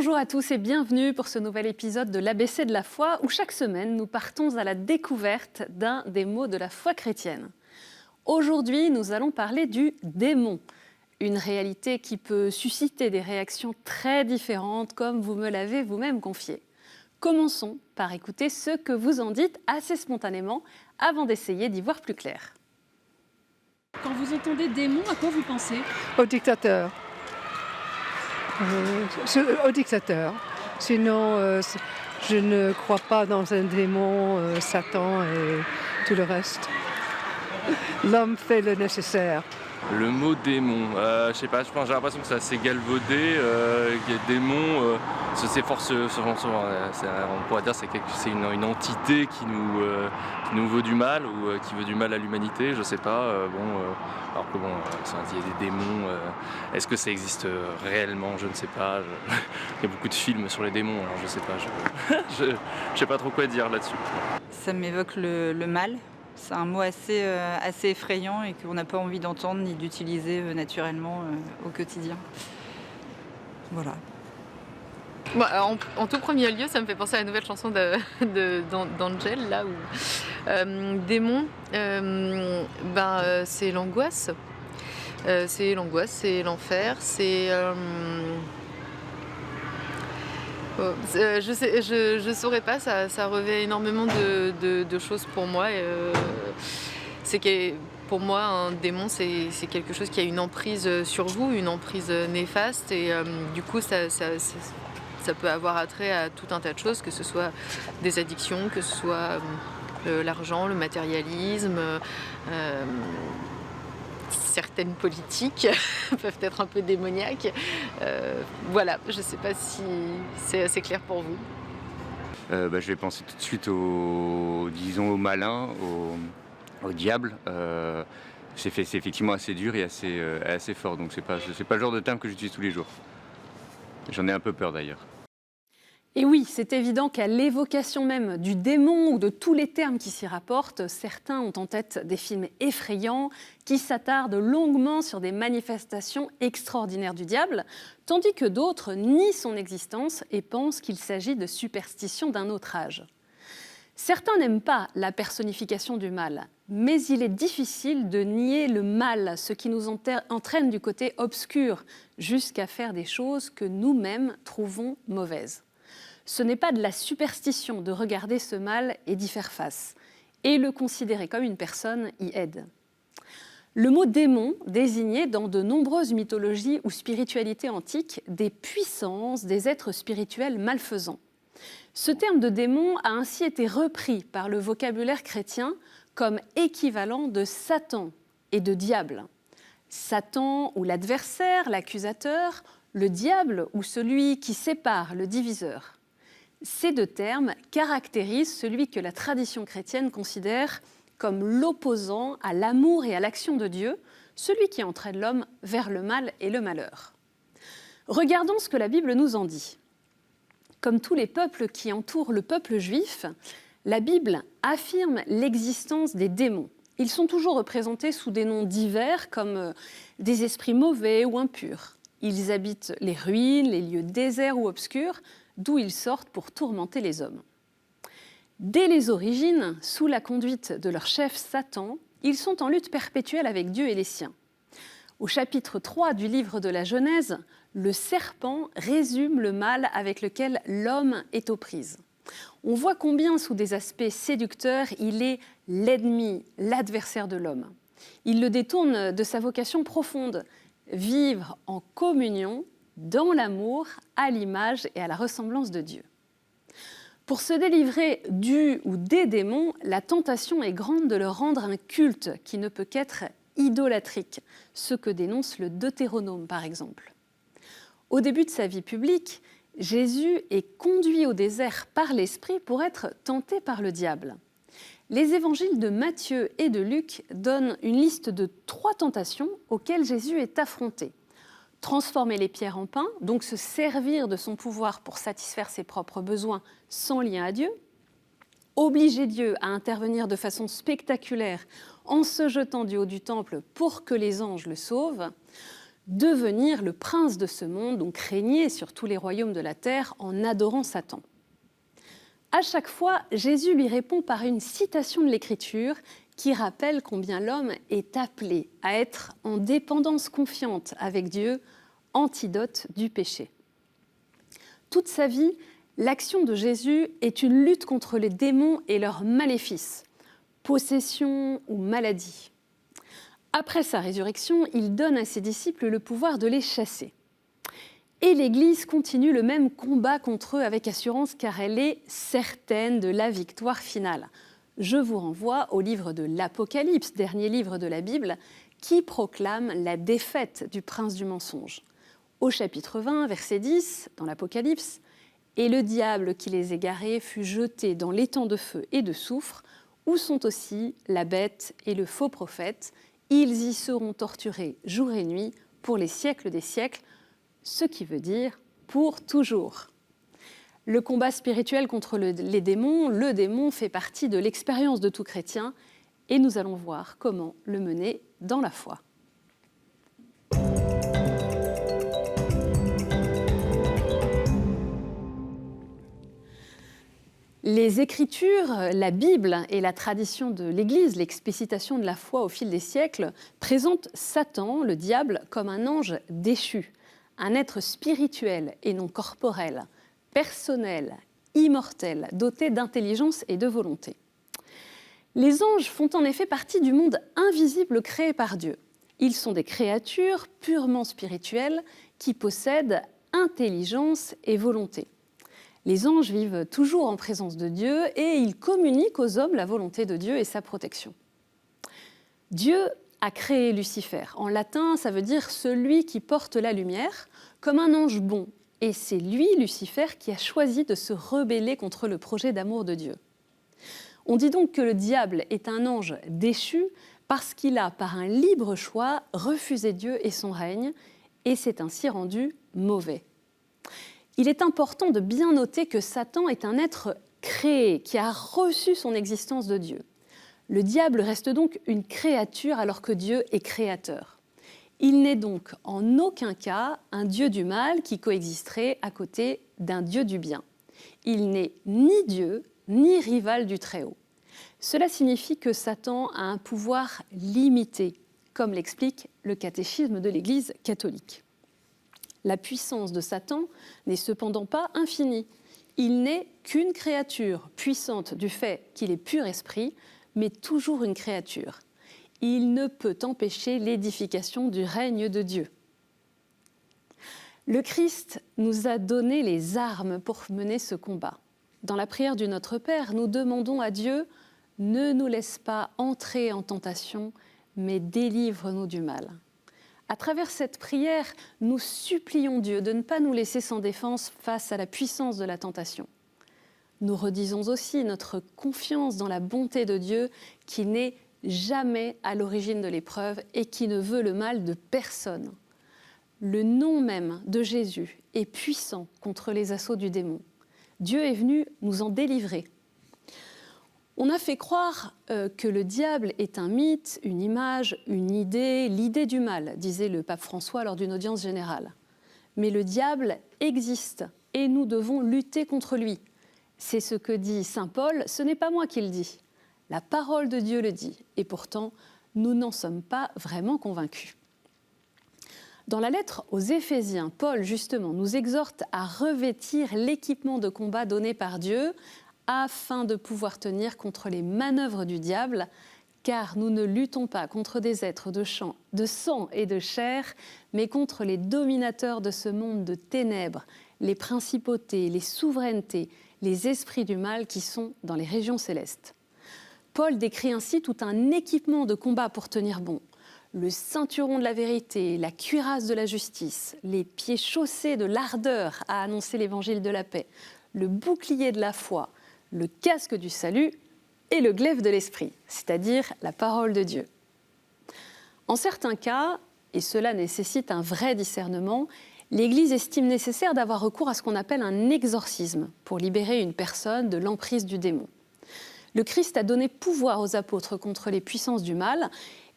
Bonjour à tous et bienvenue pour ce nouvel épisode de l'ABC de la foi où chaque semaine nous partons à la découverte d'un des mots de la foi chrétienne. Aujourd'hui, nous allons parler du démon, une réalité qui peut susciter des réactions très différentes comme vous me l'avez vous-même confié. Commençons par écouter ce que vous en dites assez spontanément avant d'essayer d'y voir plus clair. Quand vous entendez démon, à quoi vous pensez? Au dictateur. Au dictateur. Sinon, je ne crois pas dans un démon, Satan et tout le reste. L'homme fait le nécessaire. Le mot démon, je sais pas, j'ai l'impression que c'est assez galvaudé. Démon, c'est on pourrait dire que c'est une entité qui nous veut du mal ou qui veut du mal à l'humanité, je sais pas. Alors que il y a des démons, est-ce que ça existe réellement? Je ne sais pas. Il y a beaucoup de films sur les démons, alors je sais pas. Je sais pas trop quoi dire là-dessus. Ça m'évoque le mal. C'est un mot assez effrayant et qu'on n'a pas envie d'entendre ni d'utiliser naturellement au quotidien. Voilà. Bon, en tout premier lieu, ça me fait penser à la nouvelle chanson d'Angel, là où démon, c'est l'angoisse. C'est l'angoisse, c'est l'enfer, c'est... je saurais pas, ça revêt énormément de choses pour moi. Pour moi, un démon, c'est quelque chose qui a une emprise sur vous, une emprise néfaste. Et du coup, ça peut avoir attrait à tout un tas de choses, que ce soit des addictions, que ce soit l'argent, le matérialisme. Certaines politiques peuvent être un peu démoniaques. Voilà, je ne sais pas si c'est assez clair pour vous. Je vais penser tout de suite au malin, au diable. C'est effectivement assez dur et assez fort, donc c'est pas le genre de terme que j'utilise tous les jours. J'en ai un peu peur d'ailleurs. Et oui, c'est évident qu'à l'évocation même du démon ou de tous les termes qui s'y rapportent, certains ont en tête des films effrayants qui s'attardent longuement sur des manifestations extraordinaires du diable, tandis que d'autres nient son existence et pensent qu'il s'agit de superstitions d'un autre âge. Certains n'aiment pas la personnification du mal, mais il est difficile de nier le mal, ce qui nous entraîne du côté obscur, jusqu'à faire des choses que nous-mêmes trouvons mauvaises. Ce n'est pas de la superstition de regarder ce mal et d'y faire face. Et le considérer comme une personne y aide. Le mot démon désignait dans de nombreuses mythologies ou spiritualités antiques des puissances, des êtres spirituels malfaisants. Ce terme de démon a ainsi été repris par le vocabulaire chrétien comme équivalent de Satan et de diable. Satan ou l'adversaire, l'accusateur, le diable ou celui qui sépare, le diviseur. Ces deux termes caractérisent celui que la tradition chrétienne considère comme l'opposant à l'amour et à l'action de Dieu, celui qui entraîne l'homme vers le mal et le malheur. Regardons ce que la Bible nous en dit. Comme tous les peuples qui entourent le peuple juif, la Bible affirme l'existence des démons. Ils sont toujours représentés sous des noms divers comme des esprits mauvais ou impurs. Ils habitent les ruines, les lieux déserts ou obscurs, d'où ils sortent pour tourmenter les hommes. Dès les origines, sous la conduite de leur chef Satan, ils sont en lutte perpétuelle avec Dieu et les siens. Au chapitre 3 du livre de la Genèse, le serpent résume le mal avec lequel l'homme est aux prises. On voit combien, sous des aspects séducteurs, il est l'ennemi, l'adversaire de l'homme. Il le détourne de sa vocation profonde, vivre en communion, dans l'amour, à l'image et à la ressemblance de Dieu. Pour se délivrer du ou des démons, la tentation est grande de leur rendre un culte qui ne peut qu'être idolâtrique, ce que dénonce le Deutéronome par exemple. Au début de sa vie publique, Jésus est conduit au désert par l'Esprit pour être tenté par le diable. Les évangiles de Matthieu et de Luc donnent une liste de 3 tentations auxquelles Jésus est affronté. Transformer les pierres en pain, donc se servir de son pouvoir pour satisfaire ses propres besoins sans lien à Dieu. Obliger Dieu à intervenir de façon spectaculaire en se jetant du haut du temple pour que les anges le sauvent. devenir le prince de ce monde, donc régner sur tous les royaumes de la terre en adorant Satan. À chaque fois, Jésus lui répond par une citation de l'Écriture qui rappelle combien l'homme est appelé à être en dépendance confiante avec Dieu, antidote du péché. Toute sa vie, l'action de Jésus est une lutte contre les démons et leurs maléfices, possession ou maladie. Après sa résurrection, il donne à ses disciples le pouvoir de les chasser. Et l'Église continue le même combat contre eux avec assurance car elle est certaine de la victoire finale. Je vous renvoie au livre de l'Apocalypse, dernier livre de la Bible, qui proclame la défaite du prince du mensonge. Au chapitre 20, verset 10, dans l'Apocalypse, « Et le diable qui les égarait fut jeté dans l'étang de feu et de soufre, où sont aussi la bête et le faux prophète. Ils y seront torturés jour et nuit pour les siècles des siècles, ce qui veut dire pour toujours. » Le combat spirituel contre les démons, le démon fait partie de l'expérience de tout chrétien et nous allons voir comment le mener dans la foi. Les Écritures, la Bible et la tradition de l'Église, l'explicitation de la foi au fil des siècles, présentent Satan, le diable, comme un ange déchu, un être spirituel et non corporel, personnel, immortel, doté d'intelligence et de volonté. Les anges font en effet partie du monde invisible créé par Dieu. Ils sont des créatures purement spirituelles qui possèdent intelligence et volonté. Les anges vivent toujours en présence de Dieu et ils communiquent aux hommes la volonté de Dieu et sa protection. Dieu a créé Lucifer. En latin, ça veut dire « celui qui porte la lumière », comme un ange bon. Et c'est lui, Lucifer, qui a choisi de se rebeller contre le projet d'amour de Dieu. On dit donc que le diable est un ange déchu parce qu'il a, par un libre choix, refusé Dieu et son règne et s'est ainsi rendu mauvais. Il est important de bien noter que Satan est un être créé qui a reçu son existence de Dieu. Le diable reste donc une créature alors que Dieu est créateur. Il n'est donc en aucun cas un dieu du mal qui coexisterait à côté d'un dieu du bien. Il n'est ni Dieu ni rival du Très-Haut. Cela signifie que Satan a un pouvoir limité, comme l'explique le catéchisme de l'Église catholique. La puissance de Satan n'est cependant pas infinie. Il n'est qu'une créature puissante du fait qu'il est pur esprit, mais toujours une créature. Il ne peut empêcher l'édification du règne de Dieu. Le Christ nous a donné les armes pour mener ce combat. Dans la prière du Notre Père, nous demandons à Dieu « Ne nous laisse pas entrer en tentation, mais délivre-nous du mal ». À travers cette prière, nous supplions Dieu de ne pas nous laisser sans défense face à la puissance de la tentation. Nous redisons aussi notre confiance dans la bonté de Dieu qui n'est jamais à l'origine de l'épreuve et qui ne veut le mal de personne. Le nom même de Jésus est puissant contre les assauts du démon. Dieu est venu nous en délivrer. On a fait croire que le diable est un mythe, une image, une idée, l'idée du mal, disait le pape François lors d'une audience générale. Mais le diable existe et nous devons lutter contre lui. C'est ce que dit saint Paul, ce n'est pas moi qui le dis. La parole de Dieu le dit, et pourtant, nous n'en sommes pas vraiment convaincus. Dans la lettre aux Éphésiens, Paul, justement, nous exhorte à revêtir l'équipement de combat donné par Dieu afin de pouvoir tenir contre les manœuvres du diable, car nous ne luttons pas contre des êtres de sang et de chair, mais contre les dominateurs de ce monde de ténèbres, les principautés, les souverainetés, les esprits du mal qui sont dans les régions célestes. Paul décrit ainsi tout un équipement de combat pour tenir bon. Le ceinturon de la vérité, la cuirasse de la justice, les pieds chaussés de l'ardeur à annoncer l'évangile de la paix, le bouclier de la foi, le casque du salut et le glaive de l'esprit, c'est-à-dire la parole de Dieu. En certains cas, et cela nécessite un vrai discernement, l'Église estime nécessaire d'avoir recours à ce qu'on appelle un exorcisme pour libérer une personne de l'emprise du démon. Le Christ a donné pouvoir aux apôtres contre les puissances du mal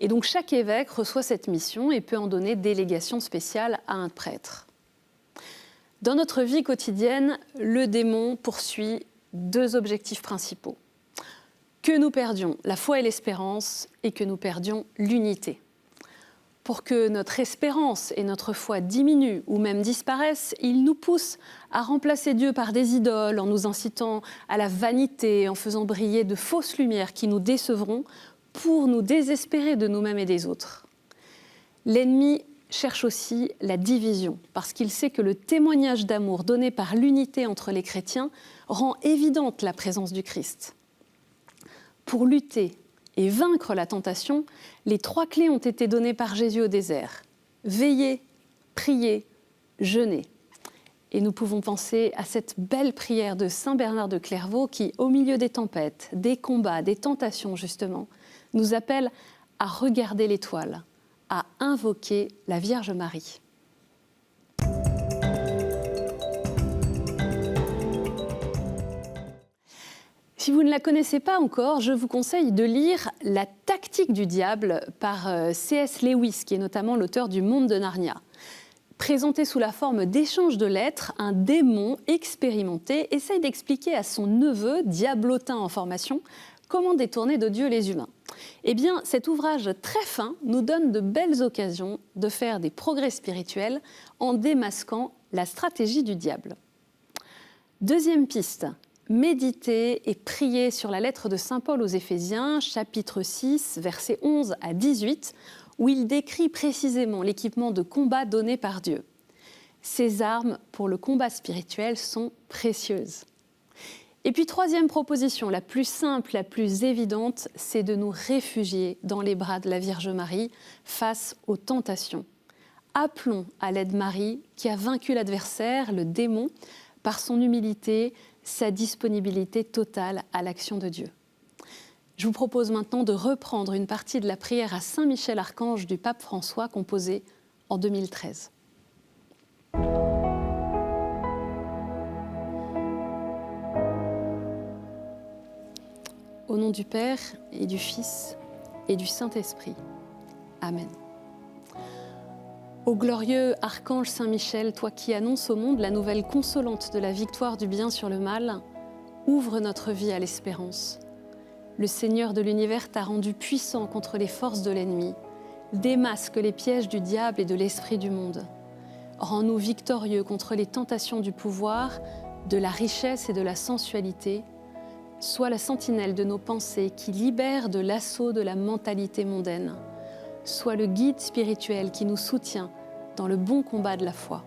Et donc chaque évêque reçoit cette mission et peut en donner délégation spéciale à un prêtre. Dans notre vie quotidienne, le démon poursuit 2 objectifs principaux. Que nous perdions la foi et l'espérance et que nous perdions l'unité. Pour que notre espérance et notre foi diminuent ou même disparaissent, il nous pousse à remplacer Dieu par des idoles en nous incitant à la vanité, en faisant briller de fausses lumières qui nous décevront pour nous désespérer de nous-mêmes et des autres. L'ennemi cherche aussi la division, parce qu'il sait que le témoignage d'amour donné par l'unité entre les chrétiens rend évidente la présence du Christ. Pour lutter et vaincre la tentation, les 3 clés ont été données par Jésus au désert. Veiller, prier, jeûner. Et nous pouvons penser à cette belle prière de Saint Bernard de Clairvaux qui, au milieu des tempêtes, des combats, des tentations justement, nous appelle à regarder l'étoile, à invoquer la Vierge Marie. Si vous ne la connaissez pas encore, je vous conseille de lire La tactique du diable par C.S. Lewis, qui est notamment l'auteur du Monde de Narnia. Présenté sous la forme d'échanges de lettres, un démon expérimenté essaye d'expliquer à son neveu, diablotin en formation, comment détourner de Dieu les humains. Eh bien, cet ouvrage très fin nous donne de belles occasions de faire des progrès spirituels en démasquant la stratégie du diable. Deuxième piste, méditer et prier sur la lettre de Saint Paul aux Éphésiens, chapitre 6, versets 11 à 18, où il décrit précisément l'équipement de combat donné par Dieu. Ces armes pour le combat spirituel sont précieuses. Et puis, troisième proposition, la plus simple, la plus évidente, c'est de nous réfugier dans les bras de la Vierge Marie face aux tentations. Appelons à l'aide Marie qui a vaincu l'adversaire, le démon, par son humilité, sa disponibilité totale à l'action de Dieu. Je vous propose maintenant de reprendre une partie de la prière à Saint Michel Archange du pape François, composée en 2013. Au nom du Père et du Fils et du Saint-Esprit. Amen. Ô glorieux archange Saint-Michel, toi qui annonces au monde la nouvelle consolante de la victoire du bien sur le mal, ouvre notre vie à l'espérance. Le Seigneur de l'univers t'a rendu puissant contre les forces de l'ennemi. Démasque les pièges du diable et de l'esprit du monde. Rends-nous victorieux contre les tentations du pouvoir, de la richesse et de la sensualité. Sois la sentinelle de nos pensées qui libère de l'assaut de la mentalité mondaine. Sois le guide spirituel qui nous soutient dans le bon combat de la foi.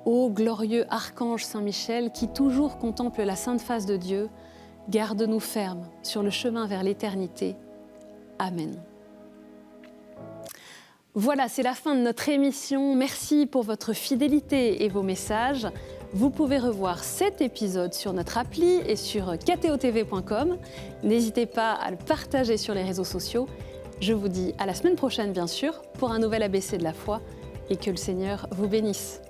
Ô glorieux archange Saint-Michel qui toujours contemple la sainte face de Dieu, garde-nous fermes sur le chemin vers l'éternité. Amen. Voilà, c'est la fin de notre émission. Merci pour votre fidélité et vos messages. Vous pouvez revoir cet épisode sur notre appli et sur ktotv.com. N'hésitez pas à le partager sur les réseaux sociaux. Je vous dis à la semaine prochaine, bien sûr, pour un nouvel ABC de la foi et que le Seigneur vous bénisse.